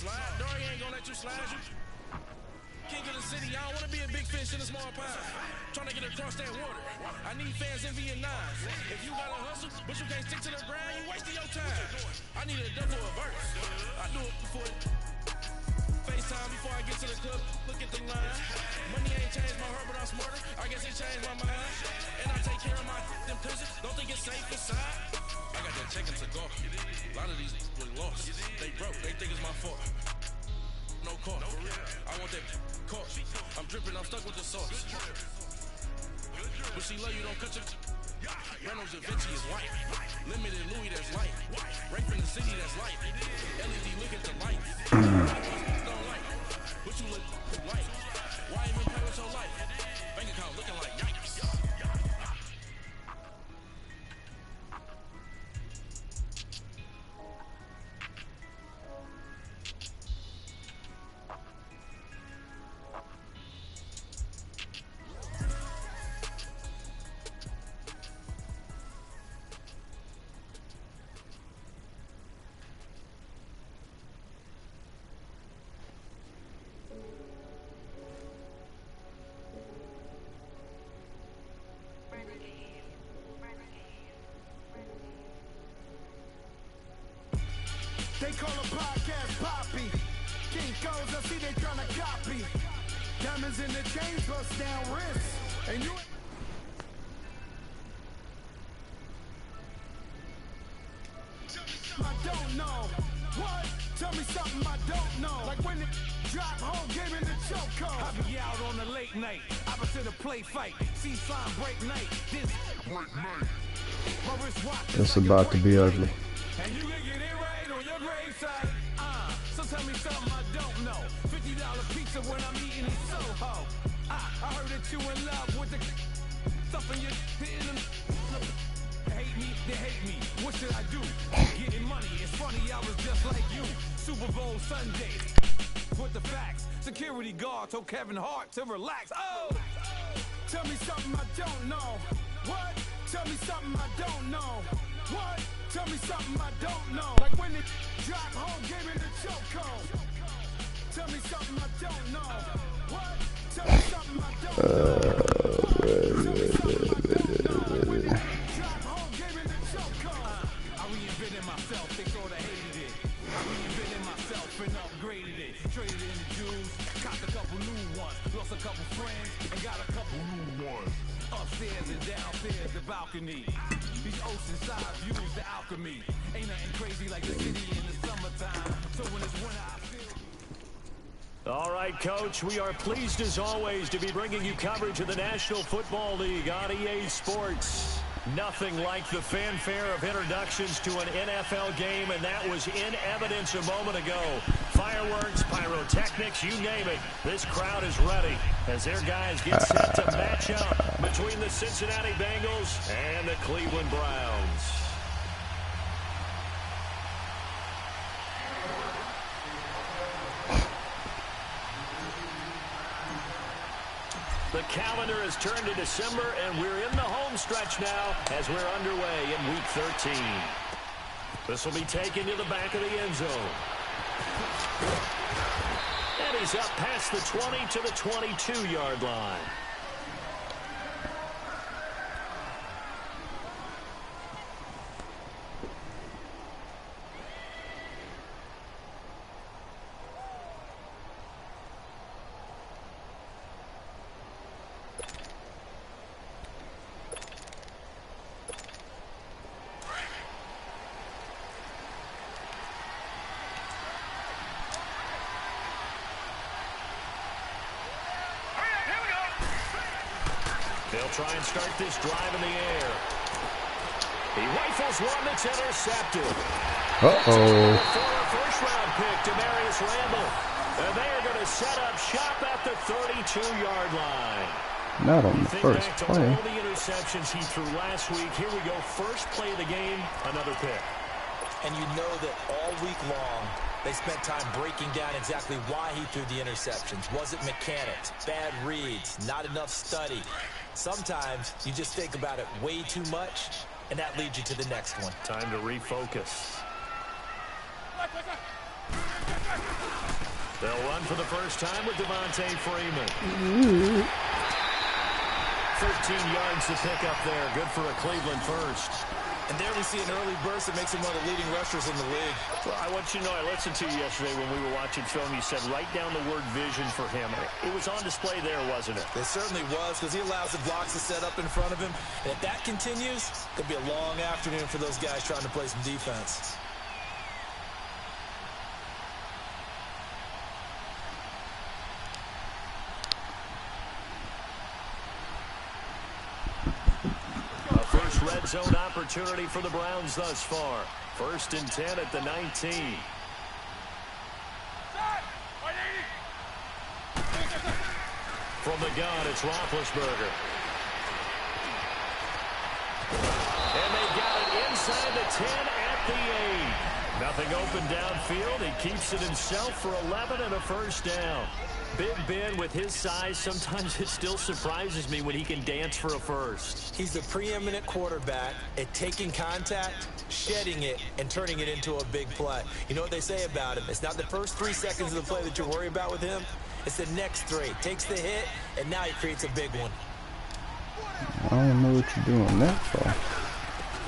slide. Dory ain't gonna let you slide. You king of the city. I don't wanna be a big fish in a small pond. Trying to get across that water. I need fans in Vietnam. If you gotta hustle, but you can't stick to the grind, you wasting your time. I need a double a verse. I do it before FaceTime before I get to the club. Look at the line. Money ain't changed my heart, but I'm smarter. I guess it changed my mind. And I take care of my in prison. Don't think it's safe inside. I got that check and cigar. A lot of these were lost. They broke. They think it's my fault. No car. I want that car. I'm dripping. I'm stuck with the sauce. But she love you, don't cut your Reynolds Da Vinci is white. Limited Louis, that's light. Rape in the city, that's light. LED, look at the light. Don't like. What you look like? Why even play with your life? Bank account looking like yikes. They call a podcast Poppy. Kinkos, I see they tryna copy. Diamonds in the chains, bust down wrists. And you I don't know. What? Tell me something I don't know. Like when it drop home, game in the chokehold. I be out on the late night, opposite a play fight. See sign break night. This break night. My wrist watch. It's about to be ugly. And you can get it right on your graveside. So tell me something I don't know. $50 pizza when I'm eating in Soho. I heard that you in love with the stuff in your hitting them. Hate me, they hate me. What should I do? Getting money. It's funny, I was just like you. Super Bowl Sunday. With the facts. Security guard told Kevin Hart to relax. Oh! Tell me something I don't know. What? Tell me something I don't know. What? Tell me something I don't know. Like when it drop home, game in the chokehold. Tell me something I don't know. What? Tell me something I don't know. Tell me something I don't know. Like when it drop home, game in the chokehold. I reinvented myself, they sort of hated it. I reinvented myself and upgraded it. Traded in the Jews, copped a couple new ones. Lost a couple friends and got a couple new ones. Upstairs and downstairs, the balcony. These oceanside views, the alchemy. Ain't nothing crazy like the city in the summertime. So when it's winter, I feel. All right, Coach, we are pleased as always to be bringing you coverage of the National Football League on EA Sports. Nothing like the fanfare of introductions to an NFL game, and that was in evidence a moment ago. Fireworks, pyrotechnics, you name it. This crowd is ready as their guys get set to match up between the Cincinnati Bengals and the Cleveland Browns. The calendar has turned to December, and we're in the home stretch now as we're underway in Week 13. This will be taken to the back of the end zone. And he's up past the 20 to the 22-yard line. They'll try and start this drive in the air. He rifles one that's intercepted. Uh-oh. For a first-round pick, Demarius Randall. And they are going to set up shop at the 32-yard line. Not on the first back to play. all the interceptions he threw last week. Here we go. First play of the game, another pick. And you know that all week long, they spent time breaking down exactly why he threw the interceptions. Was it mechanics, bad reads, not enough study? Sometimes you just think about it way too much, and that leads you to the next one. Time to refocus. They'll run for the first time with Devontae Freeman. 13 yards to pick up there. Good for a Cleveland first. And there we see an early burst that makes him one of the leading rushers in the league. Well, I want you to know, I listened to you yesterday when we were watching film. You said write down the word vision for him. It was on display there, wasn't it? It certainly was, because he allows the blocks to set up in front of him. And if that continues, it'll be a long afternoon for those guys trying to play some defense. Red zone opportunity for the Browns thus far. 1st and 10 at the 19. From the gun, it's Roethlisberger. And they got it inside the 10 at the 8. Nothing open downfield. He keeps it himself for 11 and a first down. Big Ben, with his size, sometimes it still surprises me when he can dance for a first. He's the preeminent quarterback at taking contact, shedding it, and turning it into a big play. You know what they say about him? It's not the first 3 seconds of the play that you're worried about with him. It's the next 3. Takes the hit, and now he creates a big one. I don't know what you're doing that for.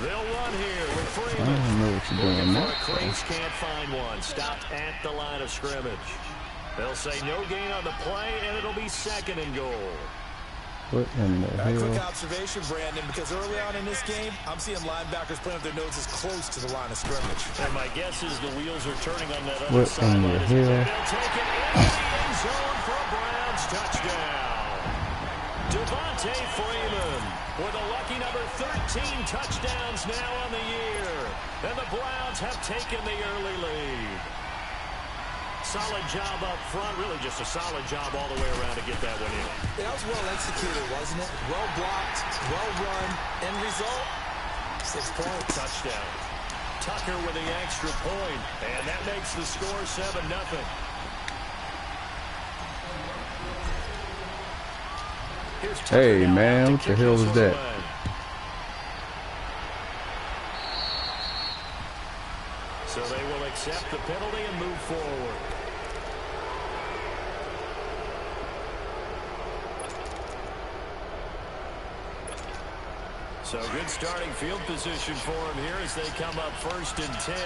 They'll run here with Freeman. I don't know what you're doing that for. Crates can't find one. Stopped at the line of scrimmage. They'll say no gain on the play, and it'll be 2nd and goal. What in the hell? Quick observation, Brandon, because early on in this game, I'm seeing linebackers playing with their noses close to the line of scrimmage. And my guess is the wheels are turning on that other what side. In the hell? They'll take it into the end zone for a Browns touchdown. Devontae Freeman with a lucky number 13 touchdowns now on the year. And the Browns have taken the early lead. Solid job up front, really just a solid job all the way around to get that one in. That was well executed, wasn't it? Well blocked, well run. End result, 6 points. Touchdown. Tucker with the extra point, and that makes the score 7-0. Hey, man, what the hell was that? So they will accept the penalty and move forward. So good starting field position for him here as they come up 1st and 10.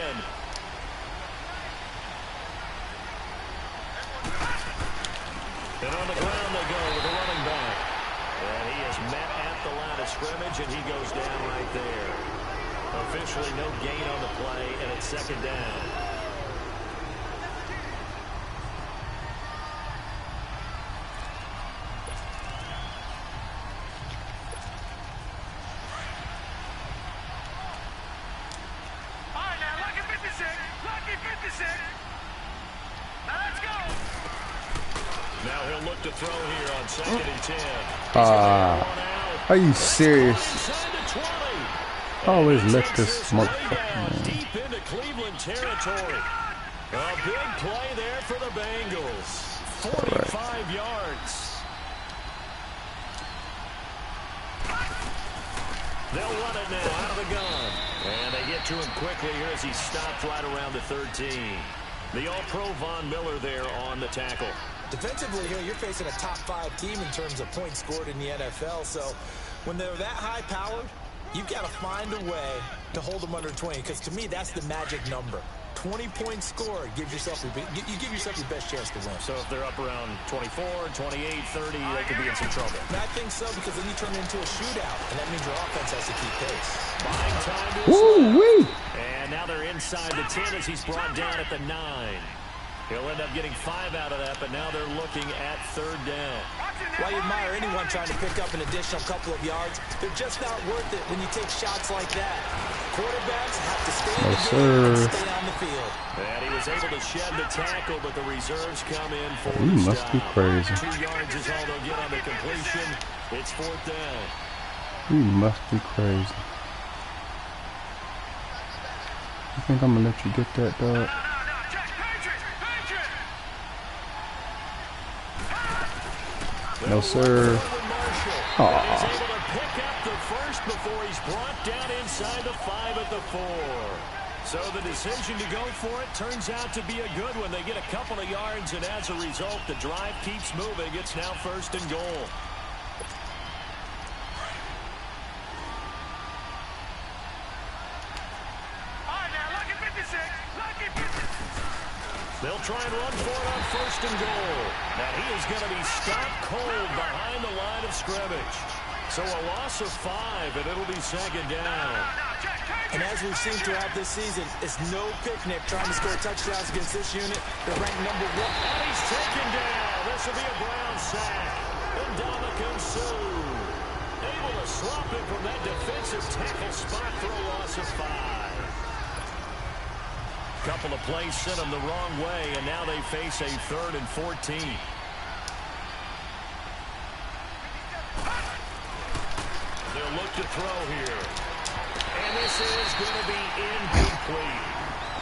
And on the ground they go with the running back. And he is met at the line of scrimmage, and he goes down right there. Officially no gain on the play, and it's 2nd down. Now he'll look to throw here on 2nd and 10. Are you serious? Always let this motherfucker. Deep into Cleveland territory. A big play there for the Bengals. 45 yards. They'll run it now out of the gun. And they get to him quickly here as he stopped right around the 13. The All-Pro Von Miller there on the tackle. Defensively here, you're facing a top 5 team in terms of points scored in the NFL. So when they're that high-powered, you've got to find a way to hold them under 20. Because to me, that's the magic number. 20 points scored gives yourself you give yourself your best chance to win. So if they're up around 24, 28, 30, they could be in some trouble. And I think so, because then you turn it into a shootout, and that means your offense has to keep pace. Buying time to Woo-wee! And now they're inside the 10 as he's brought down at the 9. He'll end up getting 5 out of that, but now they're looking at 3rd down. While you admire anyone trying to pick up an additional couple of yards, they're just not worth it when you take shots like that. Quarterbacks have to stay in the game and stay on the field. And he was able to shed the tackle, but the reserves come in for the You must stop. be crazy. 2 yards is all they'll get on the completion. It's 4th down. You must be crazy. You think I'm gonna let you get that, dog? No, sir. Aww. He's able to pick up the first before he's brought down inside the 5 at the 4. So the decision to go for it turns out to be a good one. They get a couple of yards, and as a result, the drive keeps moving. It's now 1st and goal. They'll try and run for it on 1st and goal. Now he is going to be stopped cold behind the line of scrimmage. So a loss of 5, and it'll be 2nd down. And as we've seen throughout this season, it's no picnic trying to score touchdowns against this unit. They're ranked #1. And he's taken down. This will be a Brown sack. And Dominican Sue able to swap it from that defensive tackle spot for a loss of 5. Couple of plays sent them the wrong way, and now they face a 3rd and 14. They'll look to throw here. And this is going to be incomplete.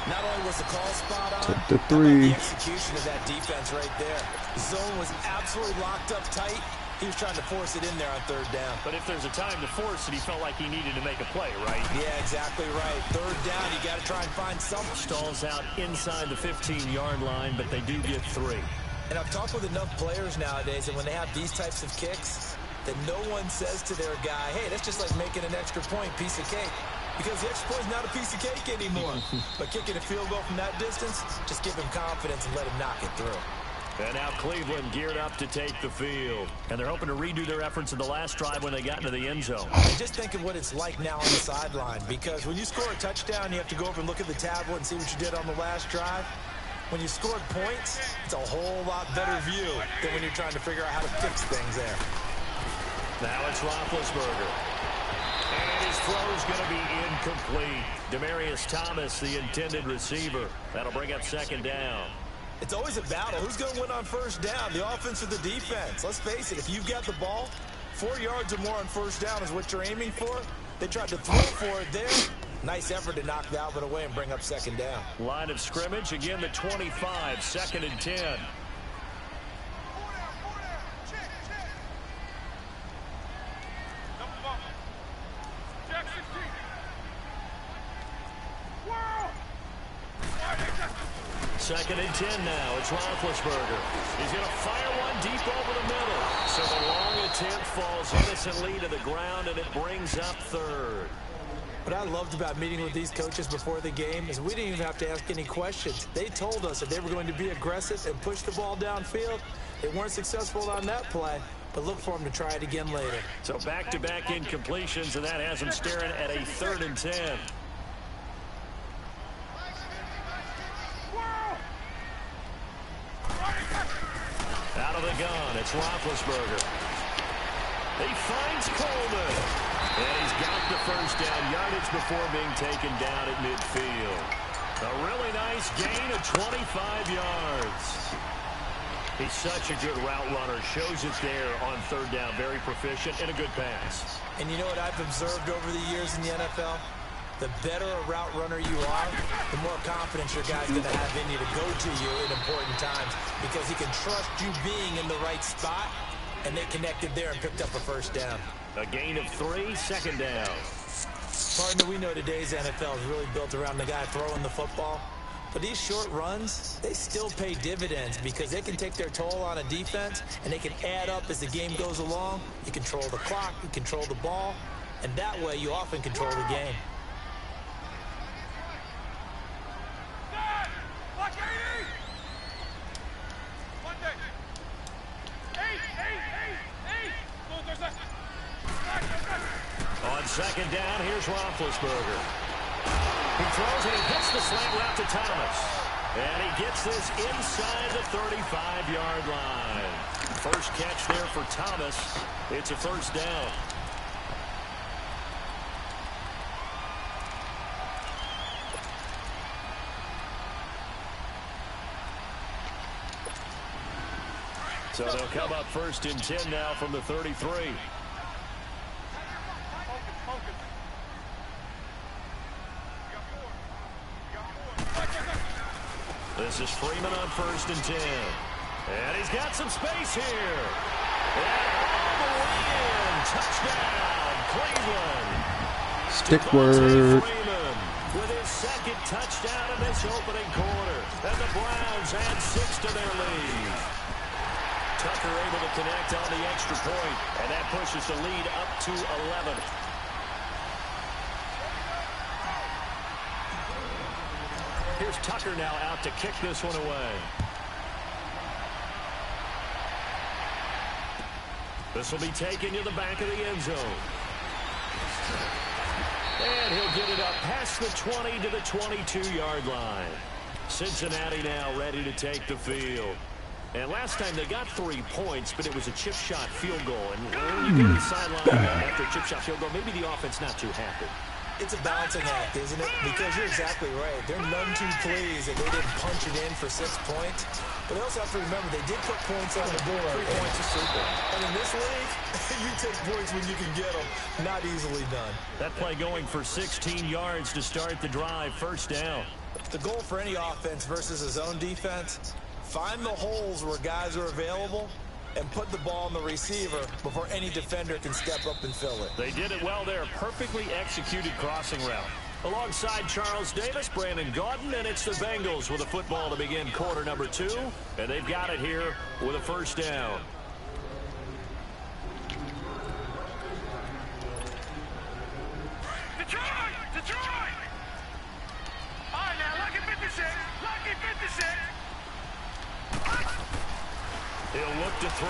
Not only was the call spot on, took the 3. the execution of that defense right there. The zone was absolutely locked up tight. He was trying to force it in there on 3rd down. But if there's a time to force it, he felt like he needed to make a play, right? Yeah, exactly right. 3rd down, you got to try and find something. Stalls out inside the 15-yard line, but they do get 3. And I've talked with enough players nowadays, and when they have these types of kicks, that no one says to their guy, hey, that's just like making an extra point, piece of cake. Because the extra point is not a piece of cake anymore. But kicking a field goal from that distance, just give him confidence and let him knock it through. And now Cleveland geared up to take the field. And they're hoping to redo their efforts in the last drive when they got into the end zone. And just think of what it's like now on the sideline. Because when you score a touchdown, you have to go over and look at the tablet and see what you did on the last drive. When you scored points, it's a whole lot better view than when you're trying to figure out how to fix things there. Now it's Roethlisberger. And his throw's going to be incomplete. Demaryius Thomas, the intended receiver. That'll bring up 2nd down. It's always a battle. Who's going to win on 1st down, the offense or the defense? Let's face it, if you've got the ball, 4 yards or more on 1st down is what you're aiming for. They tried to throw for it there. Nice effort to knock that one away and bring up 2nd down. Line of scrimmage, again the 25, 2nd and 10. Second and 10 now. It's Roethlisberger. He's going to fire one deep over the middle. So the long attempt falls innocently to the ground, and it brings up 3rd. What I loved about meeting with these coaches before the game is we didn't even have to ask any questions. They told us that they were going to be aggressive and push the ball downfield. They weren't successful on that play, but look for them to try it again later. So back-to-back incompletions, and that has them staring at a 3rd and 10. Out of the gun, it's Roethlisberger. He finds Coleman. And he's got the 1st down yardage before being taken down at midfield. A really nice gain of 25 yards. He's such a good route runner. Shows it there on 3rd down. Very proficient and a good pass. And you know what I've observed over the years in the NFL? The better a route runner you are, the more confidence your guy's going to have in you to go to you in important times because he can trust you being in the right spot, and they connected there and picked up a 1st down. A gain of 3, 2nd down. Partner, we know today's NFL is really built around the guy throwing the football, but these short runs, they still pay dividends because they can take their toll on a defense, and they can add up as the game goes along. You control the clock, you control the ball, and that way you often control the game. On 2nd down, here's Roethlisberger. He throws and he hits the slant route to Thomas. And he gets this inside the 35-yard line. First catch there for Thomas. It's a 1st down. So they'll come up 1st and 10 now from the 33. This is Freeman on 1st and 10. And he's got some space here. And all the way in. Touchdown, Cleveland. Stick word. Freeman with his 2nd touchdown in this opening quarter. And the Browns add 6 to their lead. Tucker able to connect on the extra point, and that pushes the lead up to 11. Here's Tucker now out to kick this one away. This will be taken to the back of the end zone. And he'll get it up past the 20 to the 22-yard line. Cincinnati now ready to take the field. And last time they got 3 points, but it was a chip shot field goal. And when you go to the sideline after a chip shot field goal, maybe the offense not too happy. It's a balancing act, isn't it? Because you're exactly right. They're none too pleased that they didn't punch it in for 6 points. But they also have to remember they did put points on the board. 3 points is super. And in this league, you take points when you can get them. Not easily done. That play going for 16 yards to start the drive. First down. The goal for any offense versus a zone defense, find the holes where guys are available and put the ball on the receiver before any defender can step up and fill it. They did it well there. Perfectly executed crossing route. Alongside Charles Davis, Brandon Gaudin, and it's the Bengals with a football to begin quarter number 2. And they've got it here with a first down. Detroit! Detroit! All right, now, lucky 56. Lucky 56. He'll look to throw.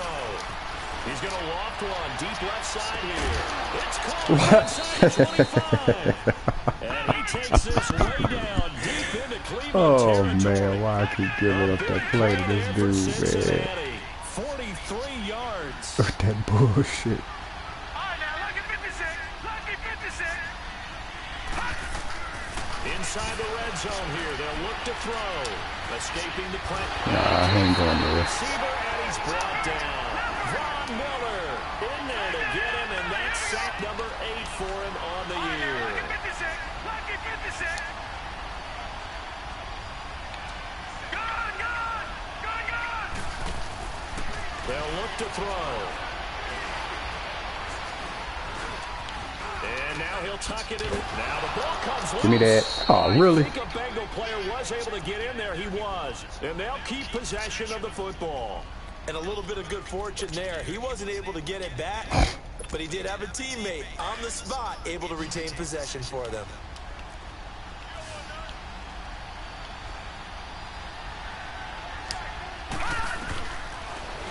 He's going to loft one deep left side here. It's caught inside 25. And he takes this way down deep into Cleveland Oh, territory. man, why I keep giving up that play to this dude, man? 43 yards. That bullshit. All right, now, lucky 56. Lucky 56. Inside the red zone here. They'll look to throw. Escaping the press. Nah, I ain't going there. Receiver, and he's brought down. Von Miller in there to get him, and that's sack number 8 for him on the year. Lucky 56. Lucky 56. Gone, gone. Gone, gone. They'll look to throw. And now he'll tuck it in. Now the ball comes loose. Give me that. Oh, really? I think a Bengal player was able to get in there. He was. And they'll keep possession of the football. And a little bit of good fortune there. He wasn't able to get it back, but he did have a teammate on the spot able to retain possession for them.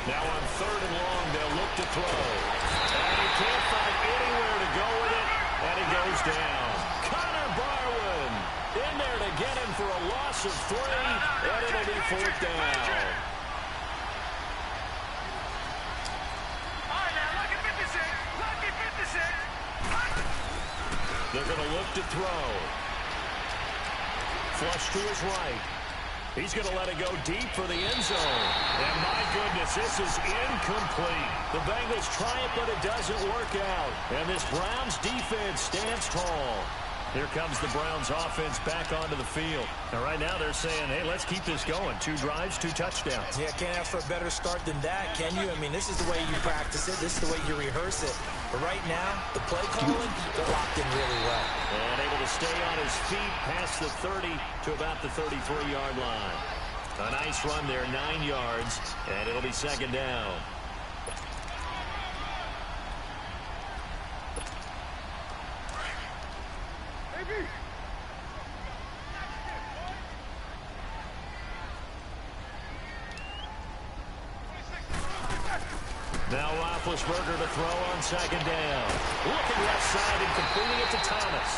Now on 3rd and long, they'll look to throw. And he can't find anywhere to go with it, and he goes down. Connor Barwin in there to get him for a loss of 3, and it'll be 4th down. All right, now, lucky 56. Lucky 56. They're going to look to throw. Flush to his right. He's going to let it go deep for the end zone. And my goodness, this is incomplete. The Bengals try it, but it doesn't work out. And this Browns defense stands tall. Here comes the Browns offense back onto the field. And right now they're saying, hey, let's keep this going. 2 drives, 2 touchdowns. Yeah, can't ask for a better start than that, can you? I mean, this is the way you practice it. This is the way you rehearse it. But right now, the play calling, they're locked in really well. And able to stay on his feet past the 30 to about the 33-yard line. A nice run there, 9 yards, and it'll be 2nd down. Now Roethlisberger to throw on 2nd down. Looking left side and completing it to Thomas.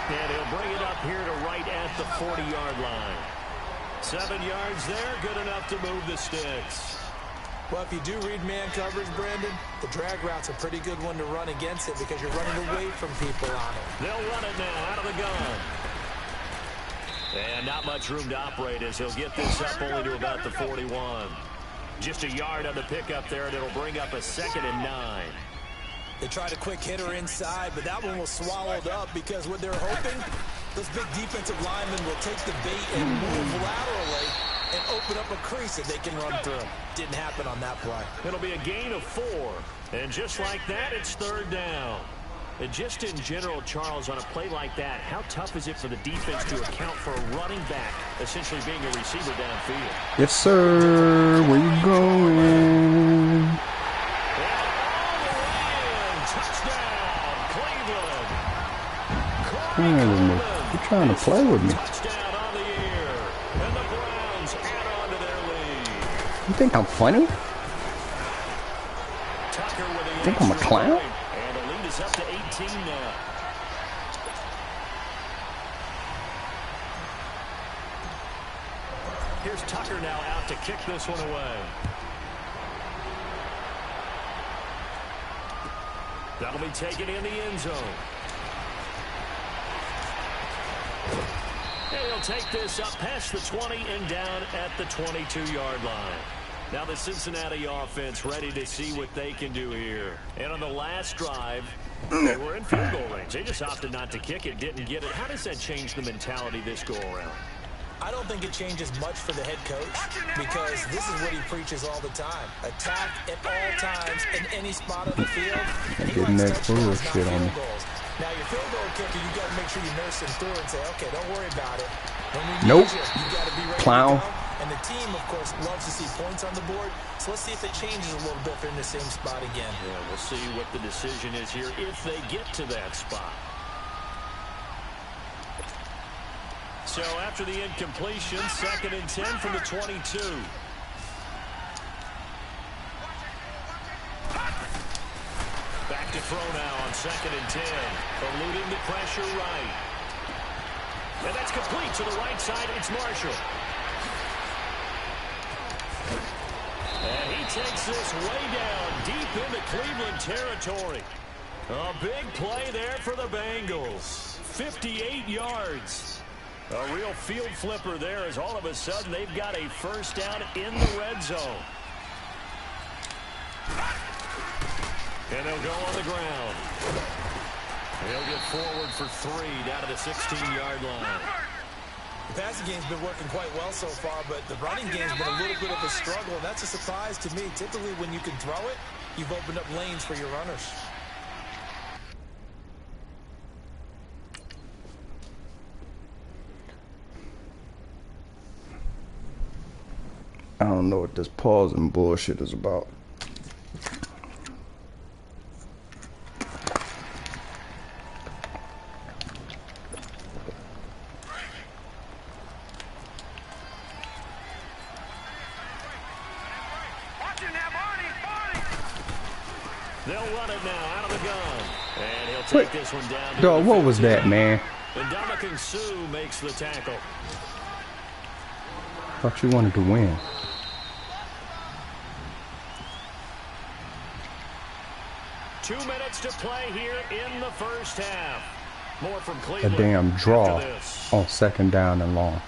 And he'll bring it up here to right at the 40-yard line. 7 yards there, good enough to move the sticks. Well, if you do read man coverage, Brandon, the drag route's a pretty good one to run against it because you're running away from people on it. They'll run it now out of the gun. And not much room to operate as he'll get this up only to about the 41. Just a yard on the pickup there, and it'll bring up a 2nd and 9. They tried a quick hitter inside, but that one was swallowed up because what they're hoping, those big defensive linemen will take the bait and move laterally and open up a crease that they can run through. Didn't happen on that play. It'll be a gain of 4. And just like that, it's 3rd down. And just in general, Charles, on a play like that, how tough is it for the defense to account for a running back essentially being a receiver downfield? Yes, sir. Where you going? Cleveland. You're trying to play with me. Touchdown on the year. And the Browns add on to their lead. You think I'm funny? Tucker with the Think I'm a clown? And the lead is up to 18 now. Here's Tucker now out to kick this one away. That'll be taken in the end zone. And he'll take this up past the 20 and down at the 22-yard line. Now the Cincinnati offense ready to see what they can do here. And on the last drive, they were in field goal range. They just opted not to kick it, didn't get it. How does that change the mentality this go-around? I don't think it changes much for the head coach because this is what he preaches all the time. Attack at all times in any spot on the field. And he Getting likes that touchdowns, not bullshit on me. field goals. Now, your field goal kicker, you got to make sure you nurse him through and say, okay, don't worry about it. When we need Nope. you got to be ready Clown. to go. And the team, of course, loves to see points on the board. So let's see if it changes a little bit if they're in the same spot again. Yeah, we'll see what the decision is here if they get to that spot. So after the incompletion, 2nd and 10 from the 22. Back to throw now on 2nd and 10. Eluding the pressure right. And that's complete to the right side. It's Marshall. And he takes this way down deep into Cleveland territory. A big play there for the Bengals. 58 yards. A real field flipper there as all of a sudden they've got a first down in the red zone. And they'll go on the ground. They'll get forward for 3 down to the 16-yard line. The passing game's been working quite well so far, but the running game's been a little bit of a struggle, and that's a surprise to me. Typically, when you can throw it, you've opened up lanes for your runners. I don't know what this pausing bullshit is about. They'll run it now out of the gun. And he'll take this one down. Dog, what was that, man? And Dominican Sue makes the tackle. Thought you wanted to win. Two minutes to play here in the first half. More from Cleveland. A damn draw after this. on 2nd down and long.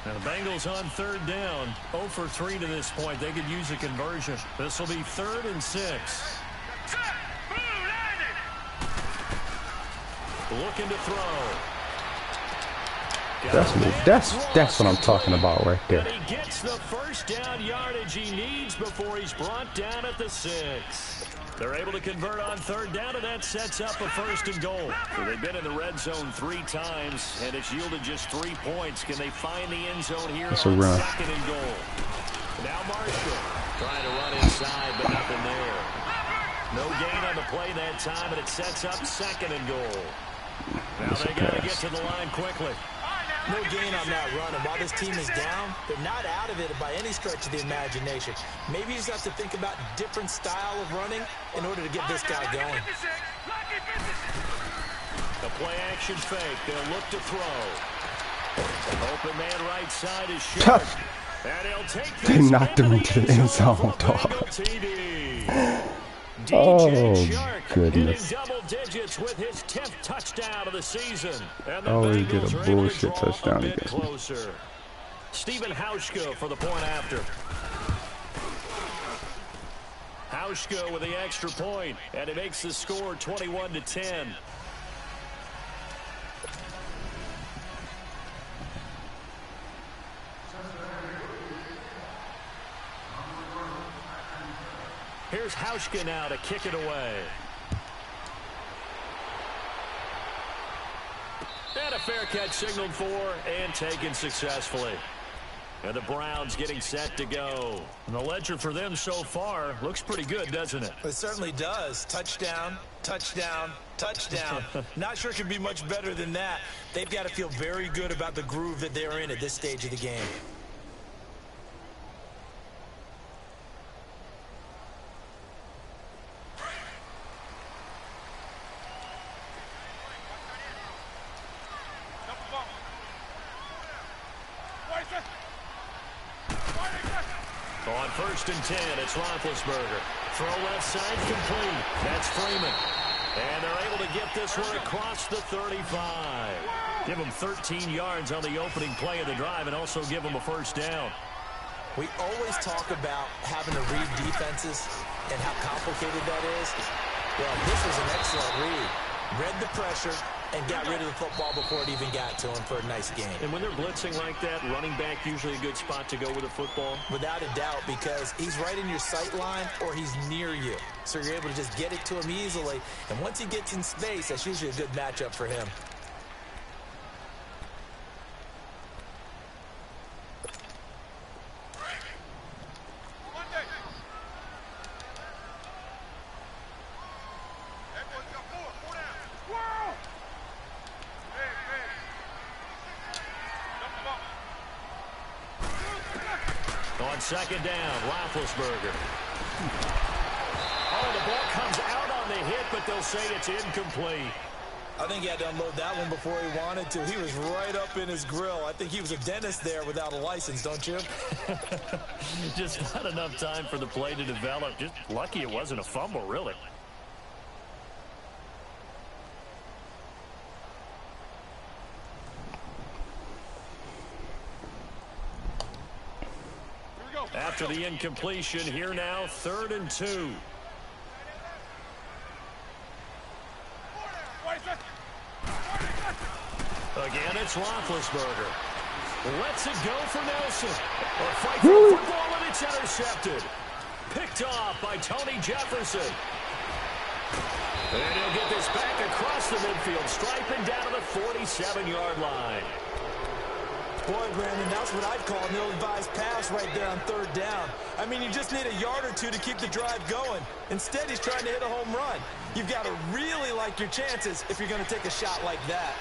Now the Bengals on 3rd down. 0 for 3 to this point. They could use a conversion. This will be 3rd and 6. Looking to throw. That's what I'm talking about right there. And he gets the first down yardage he needs before he's brought down at the 6. They're able to convert on 3rd down, and that sets up a 1st and goal. So they've been in the red zone 3 times, and it's yielded just 3 points. Can they find the end zone here on 2nd and goal? Now Marshall trying to run inside, but nothing there. No gain on the play that time, and it sets up 2nd and goal. Now they got to get to the line quickly. No gain on that run, and while this team is down, they're not out of it by any stretch of the imagination. Maybe you just have to think about different style of running in order to get this guy going. The play action fake. They'll look to throw. Open man right side is short. And he'll take this. They knocked him into the end zone, dog. Oh, goodness. Double digits with his 10th touchdown of the season. And the Oh, he did Bengals a are able to bullshit draw touchdown a bit against me. closer. Stephen Hauschka for the point after. Hauschka with the extra point, and it makes the score 21-10. Here's here's Hauschka now to kick it away. And a fair catch signaled for and taken successfully. And the Browns getting set to go. And the ledger for them so far looks pretty good, doesn't it? It certainly does. Touchdown, touchdown, touchdown. Not sure it can be much better than that. They've got to feel very good about the groove that they're in at this stage of the game. On 1st and 10, it's Roethlisberger. Throw left side complete. That's Freeman. And they're able to get this one across the 35. Give them 13 yards on the opening play of the drive and also give them a first down. We always talk about having to read defenses and how complicated that is. Well, this was an excellent read. Read the pressure and got rid of the football before it even got to him for a nice game. And when they're blitzing like that, running back usually a good spot to go with the football? Without a doubt, because he's right in your sight line or he's near you. So you're able to just get it to him easily. And once he gets in space, that's usually a good matchup for him. On 2nd down, Roethlisberger. Oh, the ball comes out on the hit, but they'll say it's incomplete. I think he had to unload that one before he wanted to. He was right up in his grill. I think he was a dentist there without a license, don't you? Just not enough time for the play to develop. Just lucky it wasn't a fumble, really. After the incompletion, here now, 3rd and 2. Again, it's Roethlisberger. Lets it go for Nelson. Or fight for the football, and it's intercepted. Picked off by Tony Jefferson. And he'll get this back across the midfield, striping down to the 47-yard line. Boy, Brandon, that's what I'd call an ill-advised pass right there on 3rd down. I mean, you just need a yard or two to keep the drive going. Instead, he's trying to hit a home run. You've got to really like your chances if you're going to take a shot like that.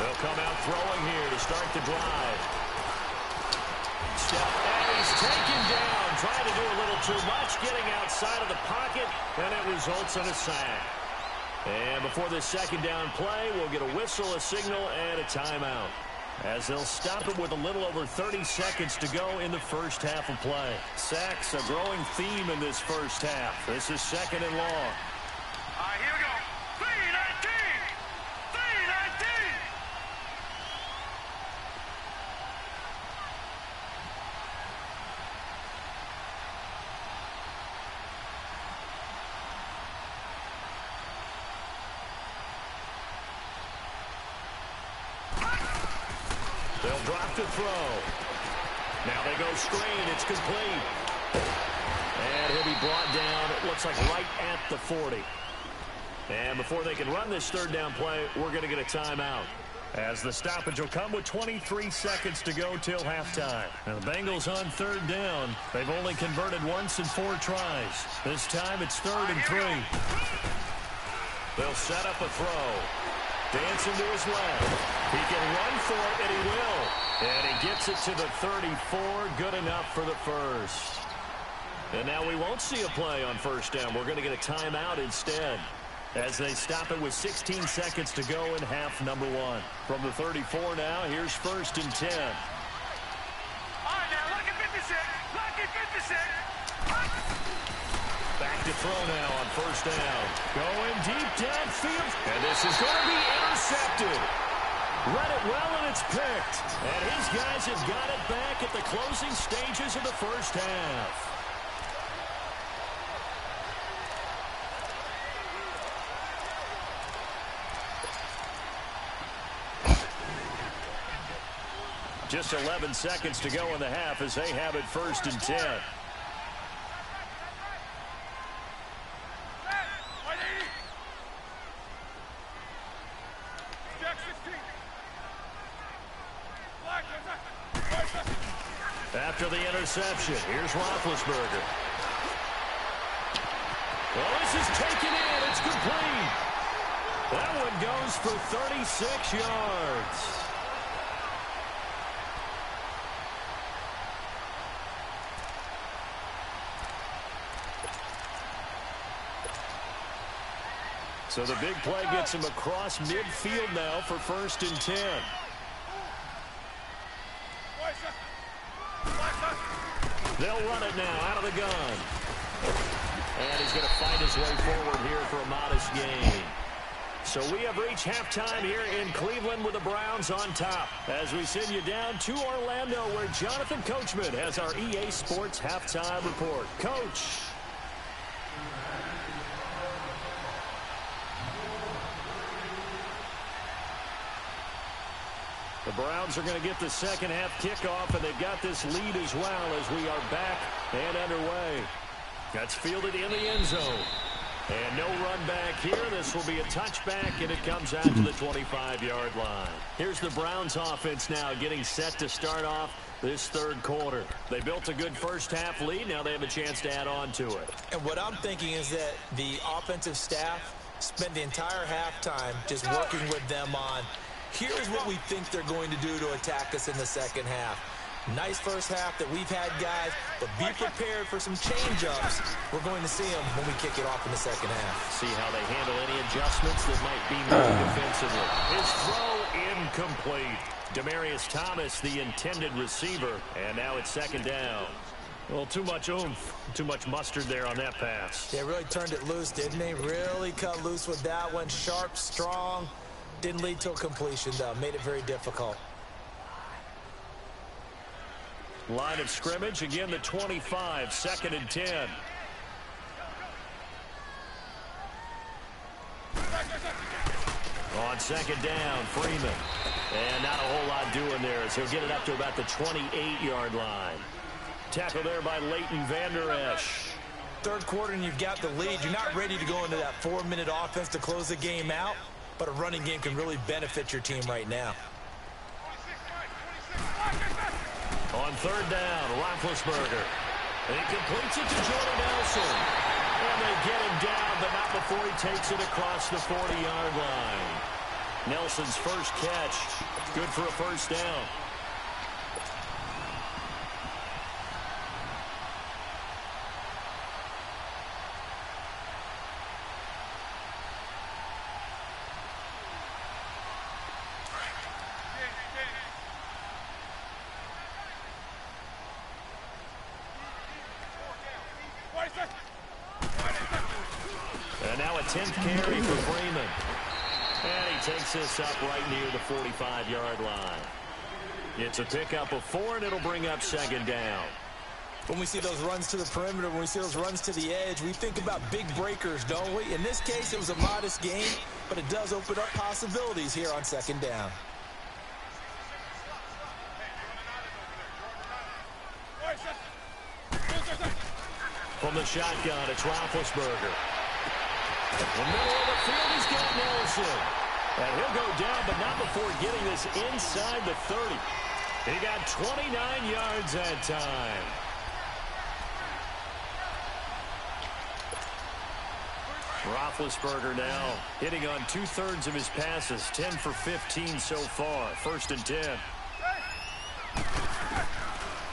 They'll come out throwing here to start the drive. And he's taken down, trying to do a little too much, getting outside of the pocket, and it results in a sack. And before this 2nd down play, we'll get a whistle, a signal, and a timeout, as they'll stop it with a little over 30 seconds to go in the first half of play. Sacks, a growing theme in this first half. This is 2nd and long. All right, here we go. 3-19! 3-19! They'll drop to throw. Now they go screen. It's complete. And he'll be brought down, it looks like right at the 40. And before they can run this 3rd down play, we're going to get a timeout, as the stoppage will come with 23 seconds to go till halftime. Now the Bengals on 3rd down. They've only converted once in 4 tries. This time it's 3rd and 3. They'll set up a throw. Dancing to his left. He can run for it, and he will. And he gets it to the 34. Good enough for the first. And now we won't see a play on 1st down. We're going to get a timeout instead, as they stop it with 16 seconds to go in half number 1. From the 34 now, here's 1st and 10. All right, now, lucky 56. Lucky 56. Back to throw now on 1st down. Going deep downfield. And this is going to be intercepted. Read it well, and it's picked. And his guys have got it back at the closing stages of the first half. Just 11 seconds to go in the half as they have it 1st and 10. After the interception, here's Roethlisberger. Well, this is taken in. It's complete. That one goes for 36 yards. So the big play gets him across midfield now for 1st and 10. They'll run it now out of the gun. And he's going to fight his way forward here for a modest gain. So we have reached halftime here in Cleveland with the Browns on top. As we send you down to Orlando where Jonathan Coachman has our EA Sports halftime report. Coach. The Browns are going to get the second half kickoff, and they've got this lead as well as we are back and underway. That's fielded in the end zone. And no run back here. This will be a touchback, and it comes out to the 25-yard line. Here's the Browns offense now getting set to start off this 3rd quarter. They built a good first half lead. Now they have a chance to add on to it. And what I'm thinking is that the offensive staff spent the entire halftime just working with them on, here's what we think they're going to do to attack us in the second half. Nice first half that we've had, guys, but be prepared for some change-ups. We're going to see them when we kick it off in the second half. See how they handle any adjustments that might be made defensively. His throw incomplete. Demaryius Thomas, the intended receiver, and now it's 2nd down. Well, too much oomph, too much mustard there on that pass. They really turned it loose, didn't they? Really cut loose with that one. Sharp, strong. Didn't lead to a completion, though. Made it very difficult. Line of scrimmage, again, the 25, 2nd and 10. On 2nd down, Freeman. And not a whole lot doing there as he'll get it up to about the 28-yard line. Tackle there by Leighton Vander Esch. 3rd quarter and you've got the lead. You're not ready to go into that 4-minute offense to close the game out, but a running game can really benefit your team right now. On 3rd down, Roethlisberger. And he completes it to Jordan Nelson. And they get him down, but not before he takes it across the 40-yard line. Nelson's first catch, good for a 1st down. And now a 10th carry for Freeman. And he takes this up right near the 45-yard line. It's a pickup of 4, and it'll bring up 2nd down. When we see those runs to the perimeter, when we see those runs to the edge, we think about big breakers, don't we? In this case, it was a modest gain, but it does open up possibilities here on 2nd down. From the shotgun, it's Roethlisberger. In the middle of the field, he's got Nelson. And he'll go down, but not before getting this inside the 30. He got 29 yards that time. Roethlisberger now hitting on 2/3 of his passes, 10 for 15 so far. 1st and 10.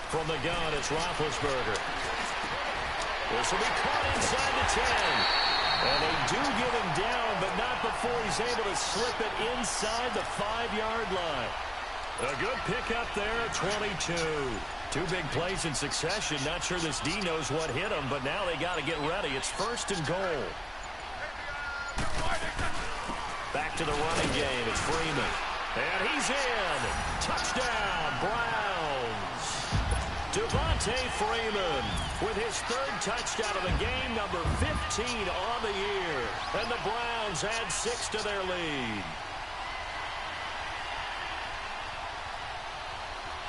From the gun, it's Roethlisberger. This will be caught inside the 10. And they do get him down, but not before he's able to slip it inside the 5-yard line. A good pickup there, 22. 2 big plays in succession. Not sure this D knows what hit him, but now they got to get ready. It's 1st and goal. Back to the running game. It's Freeman. And he's in. Touchdown, Browns. Devontae Freeman with his 3rd touchdown of the game, number 15 on the year. And the Browns add 6 to their lead.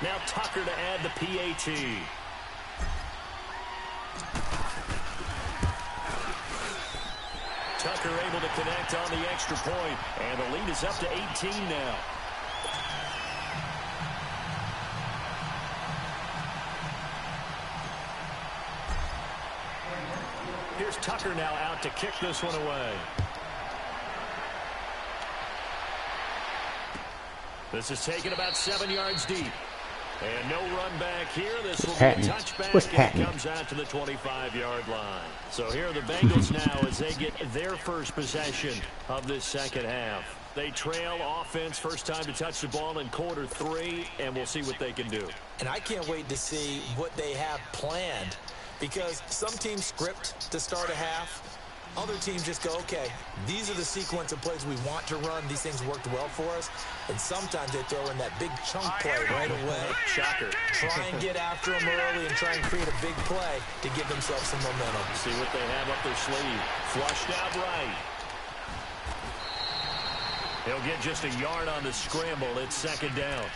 Now Tucker to add the PAT. Tucker able to connect on the extra point, and the lead is up to 18 now. Here's Tucker now out to kick this one away. This is taken about 7 yards deep. And no run back here. This will be a touchback. It comes out to the 25-yard line. So here are the Bengals now as they get their first possession of this second half. They trail offense, first time to touch the ball in quarter 3, and we'll see what they can do. And I can't wait to see what they have planned, because some teams script to start a half. Other teams just go, okay, these are the sequence of plays we want to run. These things worked well for us. And sometimes they throw in that big chunk play right away. Shocker. Try and get after them early and try and create a big play to give themselves some momentum. See what they have up their sleeve. Flushed out right. He'll get just a yard on the scramble. It's second down.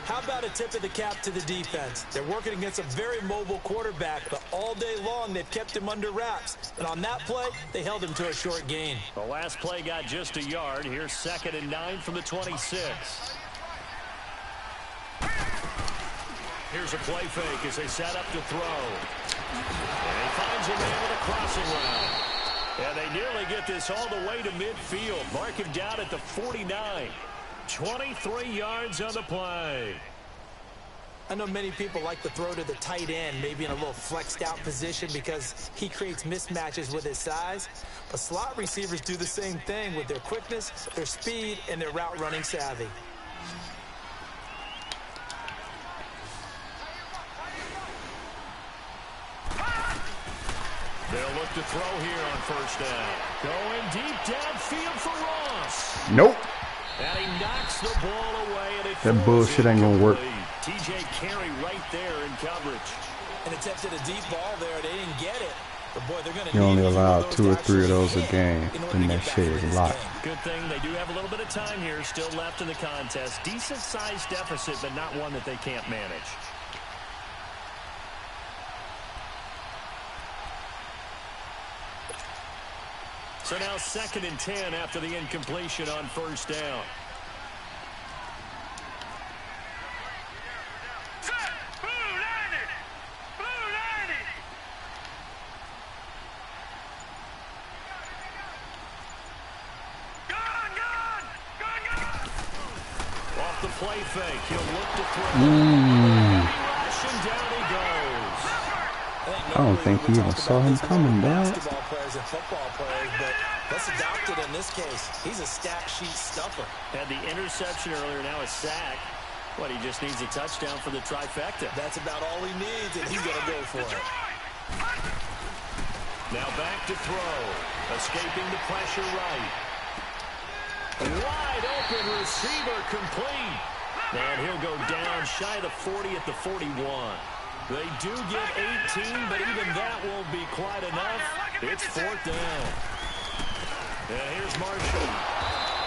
How about a tip of the cap to the defense? They're working against a very mobile quarterback, but all day long they've kept him under wraps. And on that play, they held him to a short gain. The last play got just a yard. Here's 2nd and 9 from the 26. Here's a play fake as they set up to throw. And he finds a man with a crossing route. And they nearly get this all the way to midfield. Mark him down at the 49. 23 yards on the play. I know many people like to throw to the tight end, maybe in a little flexed out position because he creates mismatches with his size. But slot receivers do the same thing with their quickness, their speed, and their route running savvy. They'll look to throw here on first down. Going deep downfield for Ross. Nope. And he knocks the ball away. And that bullshit ain't gonna work. TJ Carey right there in coverage. And attempted a deep ball there. They didn't get it. But boy, they're going to you only allow 2 or 3 of those a game. Then that shit is a lot. Good thing they do have a little bit of time here still left in the contest. Decent sized deficit, but not one that they can't manage. So now 2nd and 10 after the incompletion on first down. Off the play fake, he'll look to throw. Rushing down he goes. I don't think he even saw him coming down. Basketball players and football players, but let's adopt it in this case. He's a stack sheet stuffer. Had the interception earlier, now a sack. What, he just needs a touchdown for the trifecta. That's about all he needs, and he's going to go for it. Now back to throw. Escaping the pressure right. Wide open receiver complete. And he'll go down shy of the 40 at the 41. They do get 18, but even that won't be quite enough. It's 4th down. And here's Marshall.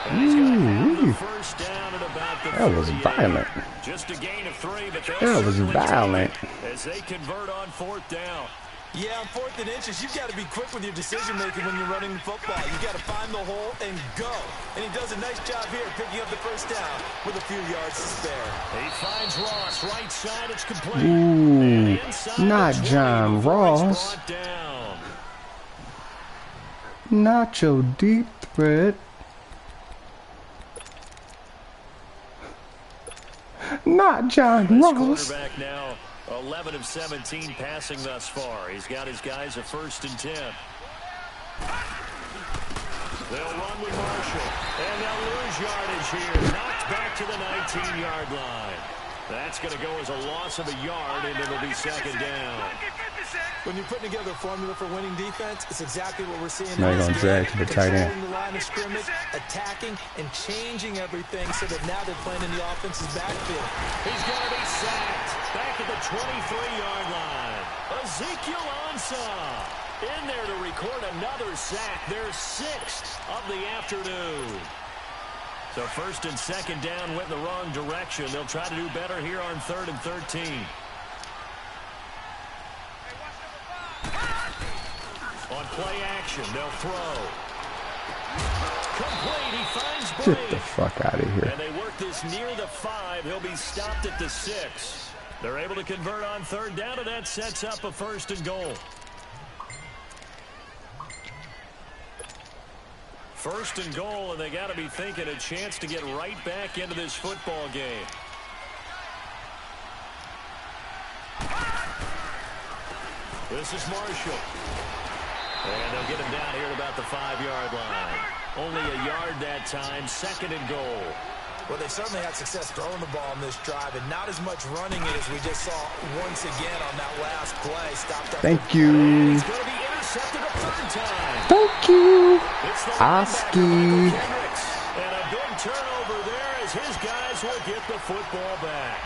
And he's going to have the first down at about the 38. That was violent. Just a gain of 3, but that was violent. As they convert on 4th down. Yeah, on 4th and inches, you've got to be quick with your decision-making when you're running the football. You've got to find the hole and go. And he does a nice job here picking up the first down with a few yards to spare. He finds Ross right side. It's complete. Ooh, not John Ross. Not your deep threat. Not John Ross. Quarterback now, 11 of 17 passing thus far. He's got his guys a 1st and 10. They'll run with Marshall, and they'll lose yardage here. Knocked back to the 19-yard line. That's going to go as a loss of a yard, and it'll be 2nd down. When you're putting together a formula for winning defense, it's exactly what we're seeing. Now you're going to drag to the tight end. Controlling the line of scrimmage, attacking, and changing everything so that now they're playing in the offense's backfield. He's going to be sacked back at the 23-yard line. Ezekiel Ansah in there to record another sack. Their 6th of the afternoon. So first and second down went in the wrong direction. They'll try to do better here on 3rd and 13. On play action, they'll throw. Complete, he finds Brady. Get the fuck out of here. And they work this near the 5. He'll be stopped at the 6. They're able to convert on 3rd down, and that sets up a 1st and goal. 1st and goal, and they got to be thinking a chance to get right back into this football game. This is Marshall. And they'll get him down here at about the 5-yard line. Only a yard that time, 2nd and goal. Well, they certainly had success throwing the ball on this drive, and not as much running it as we just saw once again on that last play. Stopped up. Thank you. He's going to be intercepted a 3rd time. Thank you. It's the Oski. and a big turnover there as his guys will get the football back.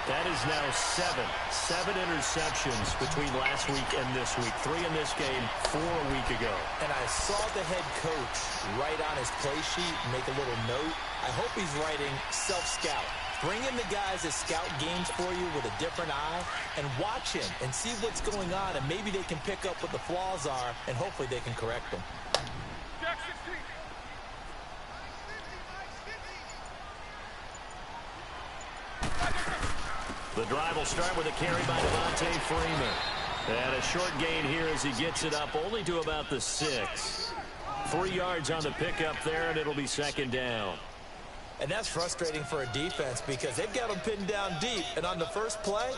That is now 7 interceptions between last week and this week. 3 in this game, 4 a week ago. And I saw the head coach write on his play sheet, make a little note. I hope he's writing self-scout. Bring in the guys that scout games for you with a different eye and watch him and see what's going on, and maybe they can pick up what the flaws are, and hopefully they can correct them. The drive will start with a carry by Devontae Freeman. And a short gain here as he gets it up only to about the 6. 3 yards on the pickup there, and it'll be 2nd down. And that's frustrating for a defense because they've got them pinned down deep, and on the first play,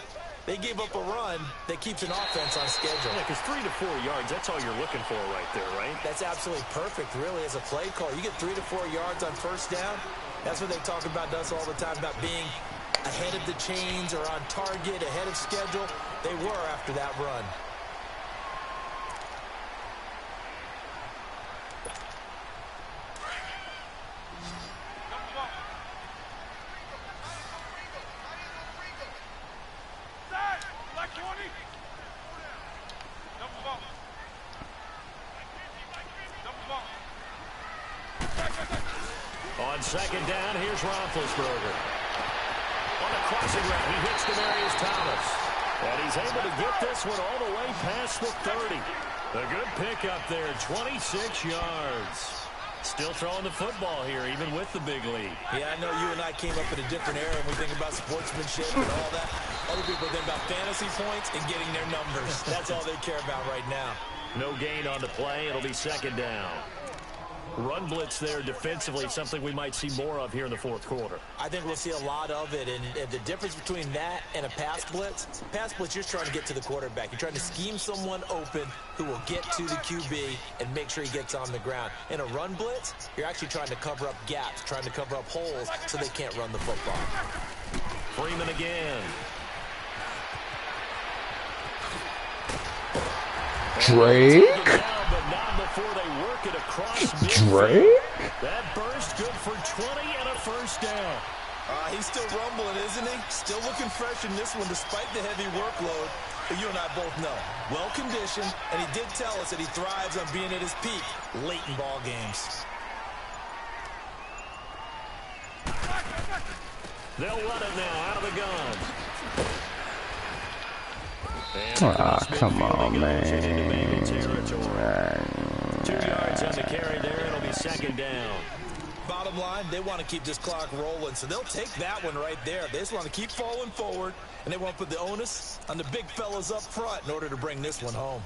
they gave up a run that keeps an offense on schedule. Yeah, because 3 to 4 yards, that's all you're looking for right there, right? That's absolutely perfect, really, as a play call. You get 3 to 4 yards on 1st down. That's what they talk about us all the time, about being ahead of the chains or on target, ahead of schedule. They were after that run. On 2nd down, here's Roethlisberger. On the crossing route, he hits Demaryius Thomas. And he's able to get this one all the way past the 30. A good pickup there, 26 yards. Still throwing the football here, even with the big lead. Yeah, I know you and I came up in a different era, and we think about sportsmanship and all that. Other people think about fantasy points and getting their numbers. That's all they care about right now. No gain on the play. It'll be 2nd down. Run blitz there defensively, something we might see more of here in the 4th quarter. I think we'll see a lot of it, and the difference between that and a pass blitz, you're trying to get to the quarterback. You're trying to scheme someone open who will get to the QB and make sure he gets on the ground. In a run blitz, you're actually trying to cover up gaps, trying to cover up holes so they can't run the football. Freeman again. Drake? Drake? That burst good for 20 and a 1st down. He's still rumbling, isn't he? Still looking fresh in this one despite the heavy workload. But you and I both know, well-conditioned, and he did tell us that he thrives on being at his peak late in ball games. They'll run it now out of the gun. Come on, man. 2 yards on the carry there. It'll be 2nd down. Bottom line, they want to keep this clock rolling, so they'll take that one right there. They just want to keep falling forward, and they want to put the onus on the big fellas up front in order to bring this one home.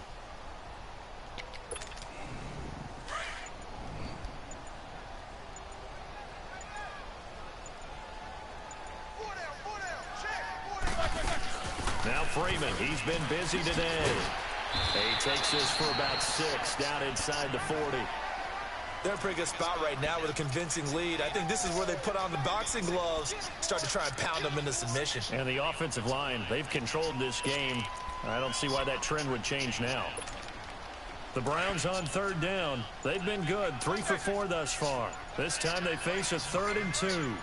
Now Freeman, he's been busy today. He takes this for about 6 down inside the 40. They're in a pretty good spot right now with a convincing lead. I think this is where they put on the boxing gloves, start to try and pound them into submission. And the offensive line, they've controlled this game. I don't see why that trend would change now. The Browns on 3rd down. They've been good, 3 for 4 thus far. This time they face a 3rd and 2.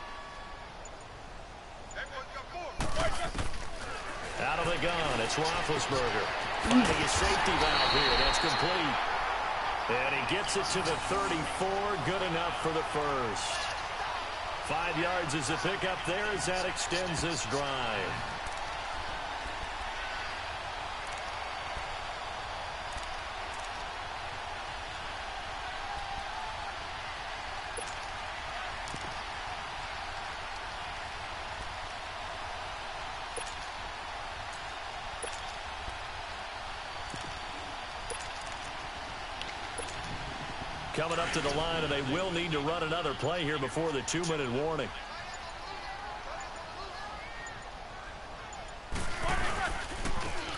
Out of the gun, it's Roethlisberger. Finding a safety valve here, that's complete. And he gets it to the 34, good enough for the 1st. 5 yards is a pickup there as that extends this drive. Coming up to the line, and they will need to run another play here before the 2-minute warning.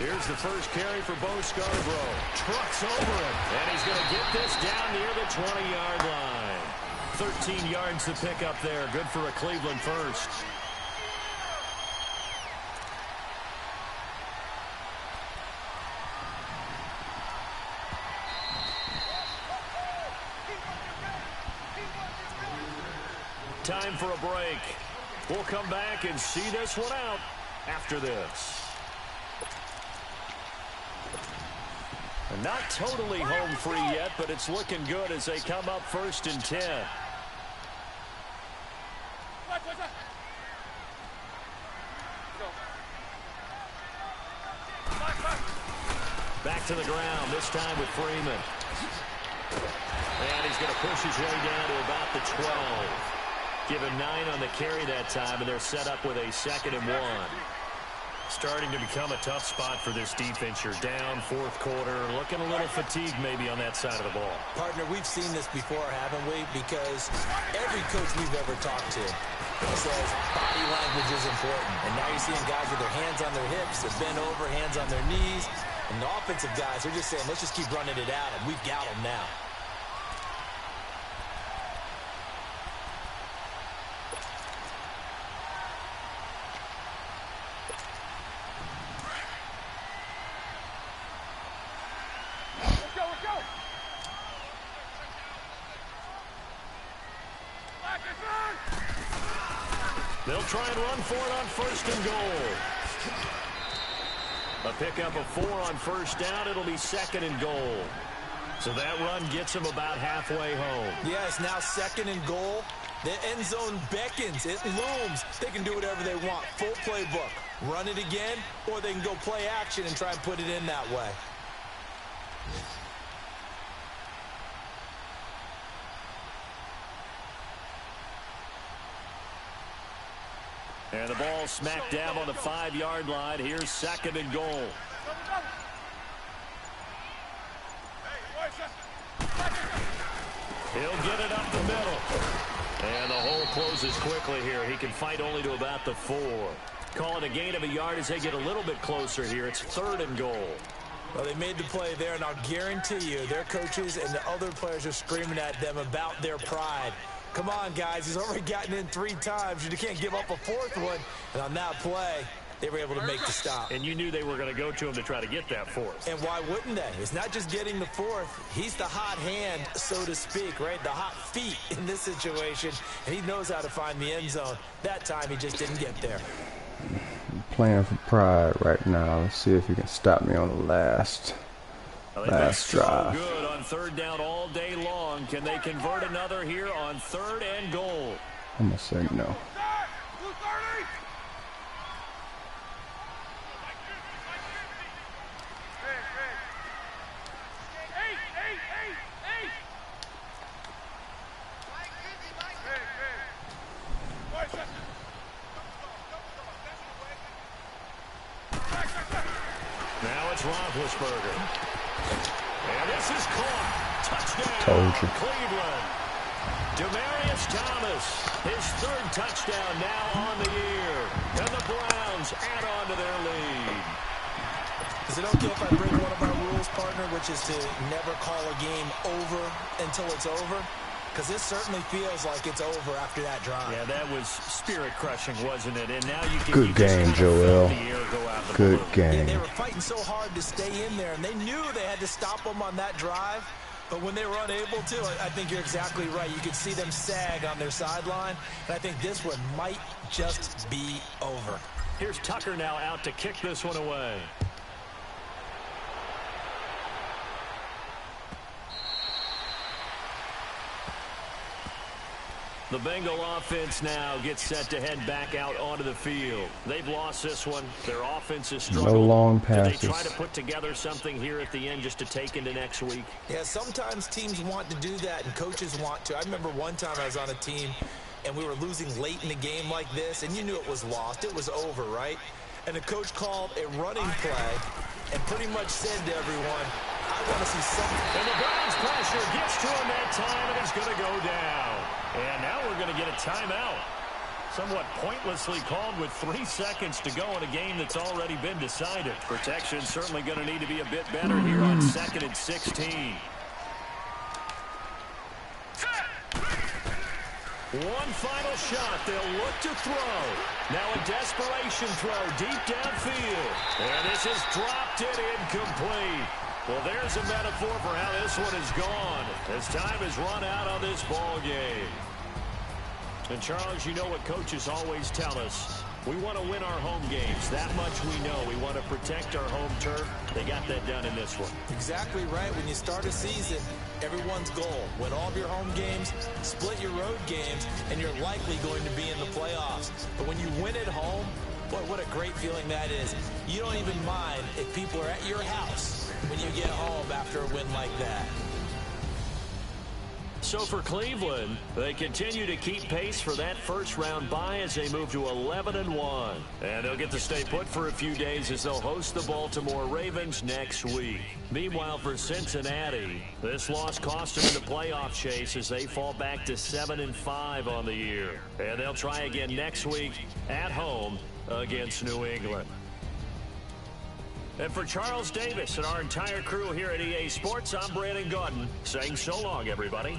Here's the first carry for Bo Scarborough. Trucks over him, and he's going to get this down near the 20-yard line. 13 yards to pick up there. Good for a Cleveland first. Time for a break. We'll come back and see this one out after this. And not totally home free yet, but it's looking good as they come up 1st and 10. Back to the ground, this time with Freeman. And he's going to push his way down to about the 12. Give him 9 on the carry that time, and they're set up with a 2nd and 1. Starting to become a tough spot for this defense. You're down 4th quarter, looking a little fatigued maybe on that side of the ball. Partner, we've seen this before, haven't we? Because every coach we've ever talked to says body language is important. And now you're seeing guys with their hands on their hips, they're bent over, hands on their knees. And the offensive guys are just saying, let's just keep running it at them. We've got them now. They'll try and run for it on 1st and goal. A pickup of 4 on 1st down. It'll be 2nd and goal. So that run gets them about halfway home. Yeah, it's now 2nd and goal. The end zone beckons. It looms. They can do whatever they want. Full playbook. Run it again, or they can go play action and try and put it in that way. And the ball smack dab on the 5-yard line. Here's 2nd and goal. He'll get it up the middle. And the hole closes quickly here. He can fight only to about the 4. Call it a gain of a yard as they get a little bit closer here. It's 3rd and goal. Well, they made the play there, and I'll guarantee you their coaches and the other players are screaming at them about their pride. Come on, guys. He's already gotten in 3 times. You can't give up a 4th one. And on that play, they were able to make the stop. And you knew they were going to go to him to try to get that 4th. And why wouldn't they? It's not just getting the 4th. He's the hot hand, so to speak, right? The hot feet in this situation. And he knows how to find the end zone. That time, he just didn't get there. I'm playing for pride right now. Let's see if you can stop me on the last drive. So good on 3rd down all day long. Can they convert another here on 3rd and goal? I'm going to say no. Now it's Roethlisberger. And this is caught. Touchdown. Told you. Cleveland. Demaryius Thomas, his 3rd touchdown now on the year. And the Browns add on to their lead. Is it okay if I bring one of our rules, partner, which is to never call a game over until it's over? Because this certainly feels like it's over after that drive. Yeah, that was spirit-crushing, wasn't it? And now you can Good game, Joel. Good game. Yeah, they were fighting so hard to stay in there, and they knew they had to stop them on that drive. But when they were unable to, I think you're exactly right. You could see them sag on their sideline, and I think this one might just be over. Here's Tucker now out to kick this one away. The Bengal offense now gets set to head back out onto the field. They've lost this one. Their offense is struggled. No long Do they passes. try to put together something here at the end just to take into next week? Yeah, sometimes teams want to do that and coaches want to. I remember one time I was on a team and we were losing late in a game like this, and you knew it was lost. It was over, right? And the coach called a running play and pretty much said to everyone, I want to see something. And the Browns pressure gets to him that time, and it's going to go down. And now we're going to get a timeout. Somewhat pointlessly called with 3 seconds to go in a game that's already been decided. Protection's certainly going to need to be a bit better here on 2nd and 16. One final shot. They'll look to throw. Now a desperation throw deep downfield. And this has dropped it incomplete. Well, there's a metaphor for how this one is gone as time has run out on this ball game. And, Charles, you know what coaches always tell us. We want to win our home games. That much we know. We want to protect our home turf. They got that done in this one. Exactly right. When you start a season, everyone's goal, win all of your home games, split your road games, and you're likely going to be in the playoffs. But when you win at home, boy, what a great feeling that is. You don't even mind if people are at your house when you get home after a win like that. So for Cleveland, they continue to keep pace for that first-round bye as they move to 11-1. And they'll get to stay put for a few days as they'll host the Baltimore Ravens next week. Meanwhile, for Cincinnati, this loss cost them the playoff chase as they fall back to 7-5 on the year. And they'll try again next week at home against New England. And for Charles Davis and our entire crew here at EA Sports, I'm Brandon Gaudin saying so long, everybody.